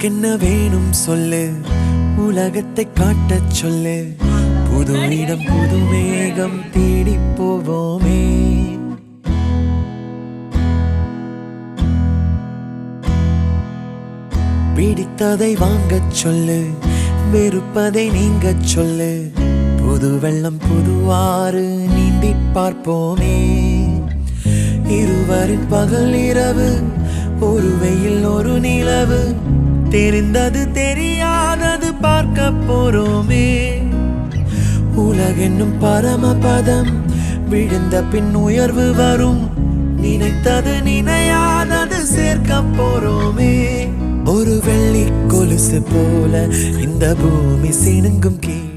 உனக்கென்ன வேணும் சொல்லு, உலகத்தை காட்டச் சொல்லு. புது இடம் புது மேகம் தேடி போவோமே. பிடித்ததை வாங்கச் சொல்லு, வெறுப்பதை நீங்கச் சொல்லு. புது வெள்ளம் புது ஆறு நீந்தி பார்ப்போமே. இருவரின் பகல் இரவு, ஒரு வெயில் ஒரு நிலவு. தெரிந்தது தெரியாதது பார்க்க போறோமே. உலகென்னும் பரமபதம், விழுந்த பின் உயர்வு வரும். நினைத்தது நினையாதது சேர்க்க போறோமே. ஒரு வெள்ளி கொலுசு போல இந்த பூமி சினுங்கும் கீழ்